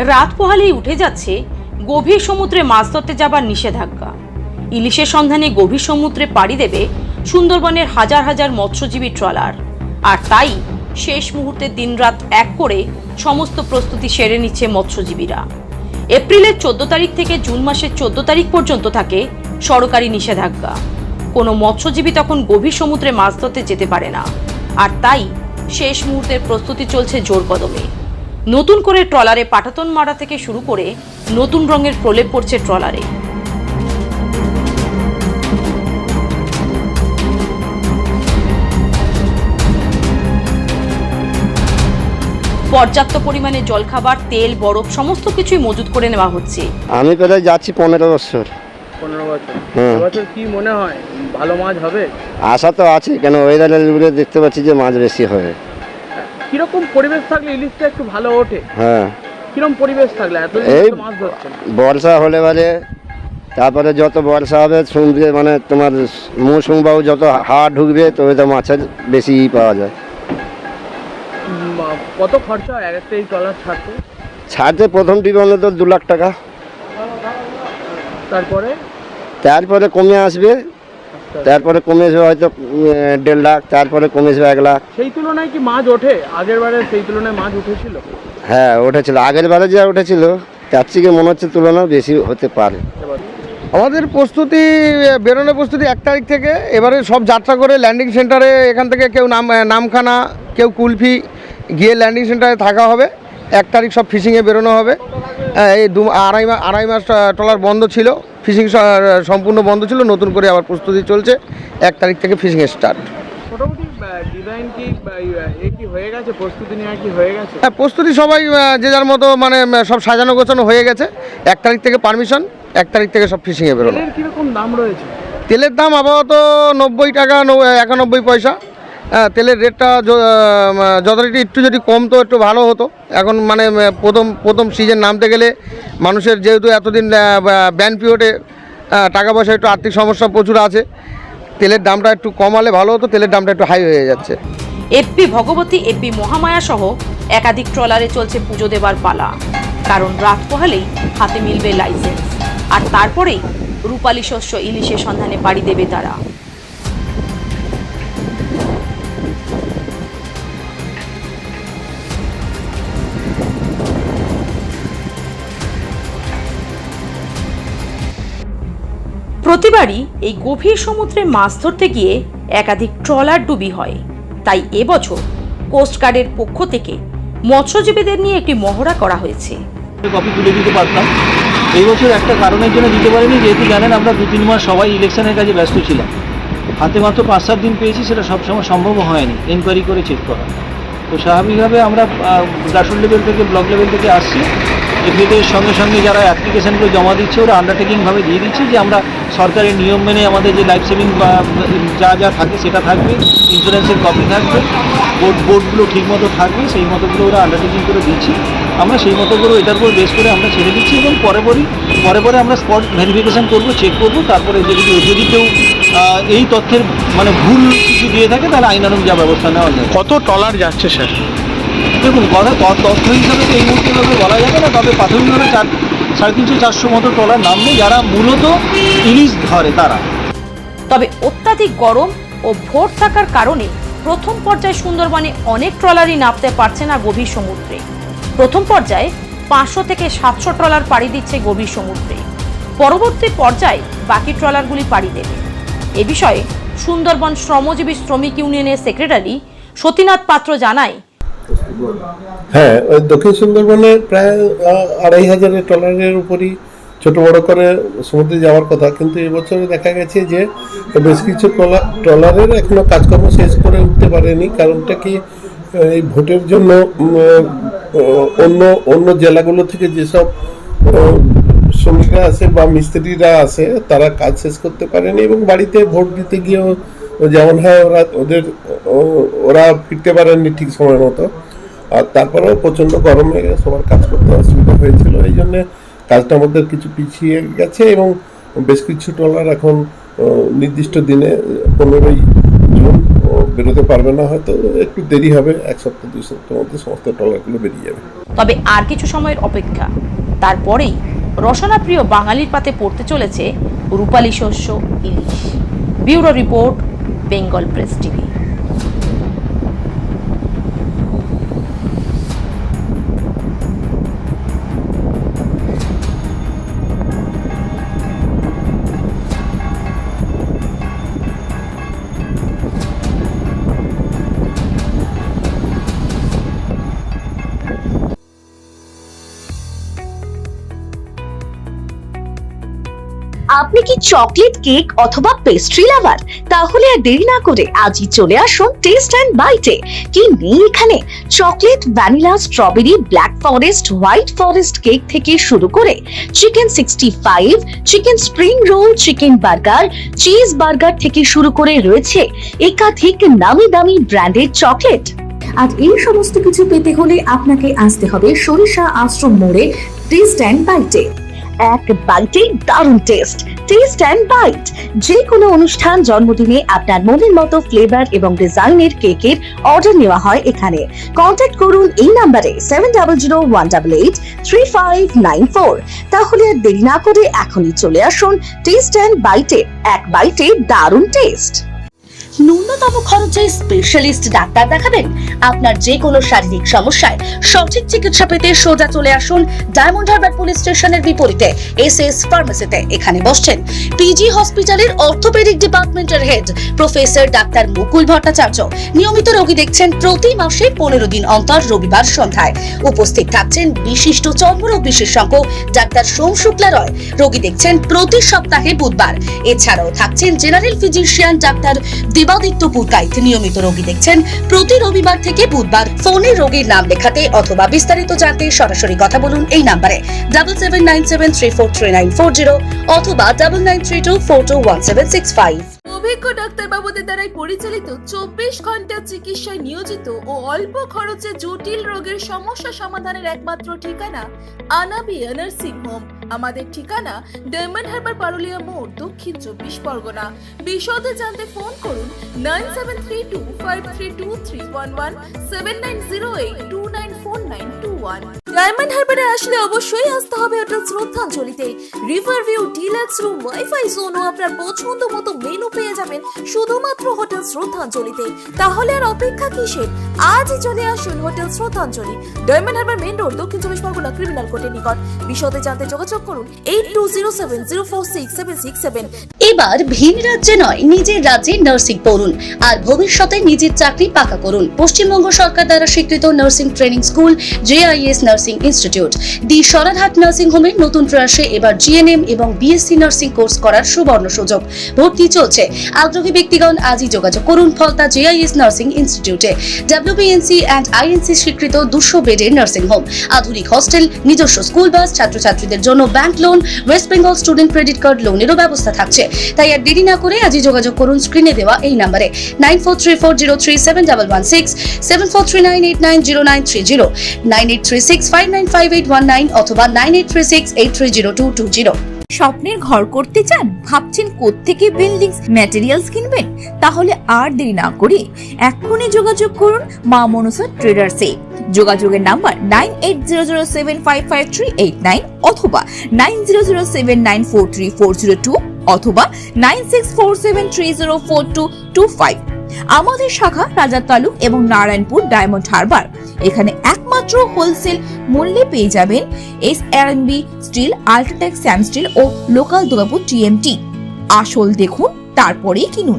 রাত পোহালেই উঠে যাচ্ছে গভীর সমুদ্রে মাছ ধরতে যাবার নিষেধাজ্ঞা। ইলিশের সন্ধানে গভীর সমুদ্রে পাড়ি দেবে সুন্দরবনের হাজার হাজার মৎস্যজীবী ট্রলার। আর তাই শেষ মুহূর্তে দিনরাত এক করে সমস্ত প্রস্তুতি সেরে নিচ্ছে মৎস্যজীবীরা। এপ্রিলের 14 তারিখ থেকে জুন মাসের 14 তারিখ পর্যন্ত থাকে সরকারি নিষেধাজ্ঞা। কোনো মৎস্যজীবী তখন গভীর সমুদ্রে মাছ ধরতে যেতে পারে না। আর তাই শেষ মুহূর্তের প্রস্তুতি চলছে জোর কদমে। নতুন করে ট্রলারে পাটাতন মারা থেকে শুরু করে নতুন রঙের প্রলেপ পড়ছে ট্রলারে। পর্যাপ্ত পরিমাণে জলখাবার, তেল, বরফ সমস্ত কিছুই মজুত করে নেওয়া হচ্ছে। আমি প্রায় যাচ্ছি 15 বছর। 15 বছর। এবছর কি মনে হয় ভালো মাছ হবে? আশা তো আছে, কেন ওয়েদারের উপরে দেখতে পাচ্ছি যে মাছ বেশি হবে। কিরকম পরিবেশ থাকলে ইলিশটা একটু ভালো ওঠে? হ্যাঁ, কিরকম পরিবেশ থাকলে এই মাছ ধরছেন? বর্ষা হলে বারে, তারপরে যত বর্ষা হবে সমুদ্রে মানে তোমার মৌসুম বায়ু যত হাওয়া ঢুকবে তো ওইটা মাছের বেশি পাওয়া যায়। কত খরচা হয় একটা এই ট্রলার ছাড়তে? ছাড়তে প্রথম টিপে অন্তত 2 লাখ টাকা, তারপরে কমে আসবে, তারপরে কমে আসবে হয়তো 1.5 লাখ, তারপরে কমে আসবে 1 লাখ। সেই তুলনায় কি মাছ ওঠে? আগের বারে সেই তুলনায় মাছ উঠেছিল? হ্যাঁ উঠেছিল, আগের বারে যা উঠেছিল তার থেকে মনে হচ্ছে তুলনা বেশি হতে পারে। আমাদের প্রস্তুতি, বেরোনোর প্রস্তুতি 1 তারিখ থেকে। এবারে সব যাত্রা করে ল্যান্ডিং সেন্টারে, এখান থেকে কেউ নামখানা, কেউ কুলফি গিয়ে ল্যান্ডিং সেন্টারে থাকা হবে। 1 তারিখ সব ফিশিংয়ে বেরোনো হবে। এই আড়াই মাস ট্রলার বন্ধ ছিল, ফিশিং সম্পূর্ণ বন্ধ ছিল, নতুন করে আবার প্রস্তুতি চলছে। 1 তারিখ থেকে ফিশিংয়ের স্টার্ট। মোটামুটি ডিজাইন কি হয়ে গেছে? প্রস্তুতি নেওয়া কি হয়ে গেছে? হ্যাঁ, প্রস্তুতি সবাই যে যার মতো মানে সব সাজানো গোছানো হয়ে গেছে। 1 তারিখ থেকে পারমিশন, 1 তারিখ থেকে সব ফিশিংয়ে বেরোনো। তেলের কীরকম দাম রয়েছে? তেলের দাম আপাতত 90 টাকা 91 পয়সা। তেলের রেটটা যথারীতি একটু যদি কমতো একটু ভালো হতো। এখন মানে প্রথম সিজন নামতে গেলে মানুষের যেহেতু এতদিন ব্যান পিরিয়ডে টাকা পয়সা একটু আর্থিক সমস্যা প্রচুর আছে, তেলের দামটা একটু কমালে ভালো হতো। তেলের দামটা একটু হাই হয়ে যাচ্ছে। এপি ভগবতী, এপি মহামায়া সহ একাধিক ট্রলারে চলছে পুজো দেবার পালা। কারণ রাত পোহালেই হাতে মিলবে লাইসেন্স, আর তারপরেই রূপালী শস্য ইলিশের সন্ধানে পাড়ি দেবে তারা। প্রতিবারই এই গভীর সমুদ্রে মাছ ধরতে গিয়ে একাধিক ট্রলার ডুবি হয়। তাই এবছর কোস্টগার্ডের পক্ষ থেকে মৎস্যজীবীদের নিয়ে একটি মহড়া করা হয়েছে। কপি তুলে দিতে পারতাম, এই বছর একটা কারণের জন্য দিতে পারিনি, যেহেতু জানেন আমরা 2-3 মাস সবাই ইলেকশনের কাজে ব্যস্ত ছিলাম। হাতে মাত্র 5-7 দিন পেয়েছি, সেটা সবসময় সম্ভব হয়নি এনকোয়ারি করে চেক করা। তো স্বাভাবিকভাবে আমরা গ্রাসরুট লেভেল থেকে, ব্লক লেভেল থেকে আসছি। এফএদের সঙ্গে সঙ্গে যারা অ্যাপ্লিকেশানগুলো জমা দিচ্ছে ওরা আন্ডারটেকিংভাবে দিয়ে দিচ্ছে যে আমরা সরকারের নিয়ম মেনে আমাদের যে লাইফ সেভিং বা যা থাকে সেটা থাকবে, ইন্স্যুরেন্সের কপি থাকবে, বোর্ডগুলো ঠিকমতো থাকবে, সেই মতোগুলো ওরা আন্ডারটেকিং করে দিচ্ছি। আমরা সেই মতো করে এটার উপর বেস করে আমরা ছেড়ে দিচ্ছি এবং পরে আমরা স্পট ভেরিফিকেশান করবো, চেক করবো। তারপরে যদি কেউ এই তথ্যের মানে ভুল কিছু দিয়ে থাকে তাহলে আইনানুগ যা ব্যবস্থা নেওয়া যায়। কত ট্রলার যাচ্ছে স্যার? দেখুন, তথ্য হিসাবে তো এই মুহূর্তে বলা যাবে না, তবে প্রাথমিকভাবে 350-400 মতো ট্রলার নামবে যারা মূলত ইলিশ ধরে তারা। তবে অত্যাধিক গরম ও ভোর থাকার কারণে প্রথম পর্যায়ে সুন্দরবনে অনেক ট্রলারই নামতে পারছে না গভীর সমুদ্রে। প্রথম পর্যায়ে 500 থেকে 700 ট্রলার পাড়ি দিচ্ছে গভীর সমুদ্রে। পরবর্তী পর্যায়ে বাকি ট্রলারগুলি পাড়ি দেবে। এ বিষয়ে সুন্দরবন শ্রমজীবী শ্রমিক ইউনিয়নের সেক্রেটারি সতীনাথ পাত্র জানায়, হ্যাঁ, ওই দক্ষিণ সুন্দরবনে প্রায় 2500 ট্রলারের উপরই ছোট বড় করে সমুদ্রে যাওয়ার কথা, কিন্তু এবছরে দেখা গেছে যে বেশ কিছু ট্রলারের এখনো কাজকর্ম শেষ করে উঠতে পারেনি। কারণটা কি, এই ভোটের জন্য অন্য জেলাগুলো থেকে যেসব শ্রমিকরা আসে বা মিস্ত্রিরা আসে তারা কাজ শেষ করতে পারেনি এবং বাড়িতে ভোট দিতে গিয়েও যেমন হয় ওরা ফিরতে পারেননি ঠিক সময় মতো। আর তারপরেও প্রচণ্ড গরমে সবার কাজ করতে অসুবিধা হয়েছিল, এই জন্যে কাজটা আমাদের কিছু পিছিয়ে গেছে এবং বেশ কিছু ট্রলার এখন নির্দিষ্ট দিনে 15ই জুন ও বেরোতে পারবে না, হয়তো একটু দেরি হবে, 1 সপ্তাহ 2 সপ্তাহের মধ্যে সমস্ত ট্রলারগুলো বেরিয়ে যাবে। তবে আর কিছু সময়ের অপেক্ষা, তারপরেই রসনা প্রিয় বাঙালির পাতে পড়তে চলেছে রূপালী শস্য ইলিশ। Bureau report, Bengal press TV. আপনি কি চকলেট কেক অথবা পেস্ট্রি লাভার? তাহলে আর দেরি না করে আজই চলে আসুন টেস্ট অ্যান্ড বাইটে। কি নেই এখানে? Chocolate, vanilla, strawberry, black forest, white forest cake থেকে শুরু করে chicken 65, chicken spring roll, chicken burger, cheese burger থেকে শুরু করে রয়েছে একাধিক নামি দামি ব্র্যান্ডের চকলেট। আর এই সমস্ত কিছু পেতে হলে আপনাকে আসতে হবে সরিষা আশ্রম মোড়ে টেস্ট অ্যান্ড বাইটে। এক বাইটে দারুণ টেস্ট। টেস্ট অ্যান্ড বাইট, যে কোনো অনুষ্ঠান, জন্মদিনে আপনার মনের মতো ফ্লেভার এবং ডিজাইনের কেকের অর্ডার নেওয়া হয় এখানে। কন্ট্যাক্ট করুন এই নাম্বারে 7001883594। তাহলে আর দেরি না করে এখনই চলে আসুন টেস্ট অ্যান্ড বাইটে। এক বাইটে দারুণ টেস্ট। ন্যূনতম খরচে স্পেশালিস্ট ডাক্তার দেখাবেন? আপনার যে কোনো শারীরিক সমস্যায় সঠিক চিকিৎসা পেতে সোজা চলে আসুন ডায়মন্ড হারবার পুলিশ স্টেশনের বিপরীতে এসএস ফার্মেসিতে। এখানে বসছেন পিজি হসপিটালের অর্থোপেডিক ডিপার্টমেন্টের হেড প্রফেসর ডাক্তার মুকুল ভট্টাচার্য। নিয়মিত রোগী দেখছেন প্রতি মাসে 15 দিন অন্তর রবিবার সন্ধ্যায়। উপস্থিত থাকছেন বিশিষ্ট চর্মরোগ বিশেষজ্ঞ ডাক্তার সোম শুক্লা রয়। রোগী দেখছেন প্রতি সপ্তাহে বুধবার। এছাড়াও থাকছেন general physician doctor Debaditya Purkait. নিয়মিত রোগী দেখছেন প্রতি রবিবার থেকে বুধবার। ফোনে রোগীর নাম লেখাতে অথবা বিস্তারিত জানতে সরাসরি কথা বলুন এই নাম্বারে 7797343940 অথবা 9932421765। অভিজ্ঞ ডাক্তারবাবুদের দ্বারাই পরিচালিত 24 ঘন্টা চিকিৎসায় নিয়োজিত ও অল্প খরচে জটিল রোগের সমস্যা সমাধানের একমাত্র ঠিকানা আনাবিয়া নার্সিং হোম। আমাদের ঠিকানা ডায়মন্ড হারবার পারুলিয়া মোড়, দক্ষিণ 24 পরগনা। বিশদে জানতে ফোন করুন 9732532311 7908294921। ডায়মন্ড হারবারে আসলে অবশ্যই আসতে হবে হোটেল শ্রদ্ধাঞ্জলিতে। River view, deluxe room, wifi zone ও আপনার পছন্দ মতো মেনু পেয়ে যাবেন শুধুমাত্র হোটেল শ্রদ্ধাঞ্জলিতে। তাহলে আর অপেক্ষা কিসের? আজই চলে আসুন হোটেল শ্রদ্ধাঞ্জলি, ডায়মন্ড হারবার মেন রোড, দক্ষিণ 24 পরগনা, ক্রিমিনাল কোর্টের নিকট। বিশদে জানতে যোগাযোগ করুন 8207046767। এবার ভিন রাজ্যে নয়, নিজের রাজ্যে নার্সিং পড়ুন আর ভবিষ্যতে নিজের চাকরি পাকা করুন। পশ্চিমবঙ্গ সরকার দ্বারা স্বীকৃত nursing training school JIS nursing institute the Sararhat nursing হোমের নতুন প্রয়াসে এবার GNM এবং BSc নার্সিং কোর্স করার সুবর্ণ সুযোগ। ভর্তি চলছে। আগ্রহী ব্যক্তিগণ আজই যোগাযোগ করুন ফলতা JIS নার্সিং ইনস্টিটিউটে। WBNC and INC স্বীকৃত 200 বেডের নার্সিং হোম, আধুনিক হস্টেল, নিজস্ব স্কুল বাস, ছাত্রছাত্রীদের জন্য bank loan, West Bengal student credit card লোনেরও ব্যবস্থা থাকছে। তাই আর দেরি না করে আজই যোগাযোগ করুন স্ক্রিনে দেওয়া এই নম্বরে 9434037116, 7439890930, 9836595819 অথবা 9836830220। স্বপ্নের ঘর করতে চান? ভাবছেন কোত্থেকে বিল্ডিং ম্যাটেরিয়ালস কিনবেন? তাহলে আর দেরি না করে এক্ষুনি যোগাযোগ করুন মা মনসা ট্রেডার্সে। যোগাযোগের নাম্বার 9800755389 অথবা 9007943402 অথবা 9647304225। আমাদের শাখা রাজা তালুক এবং নারায়ণপুর ডায়মন্ড হারবার। এখানে একমাত্র হোলসেল মূল্যে পেয়ে যাবেন SRMB steel, UltraTech Shyam steel ও লোকাল দুর্গাপুর TMT। আসল দেখুন, তারপরেই কিনুন।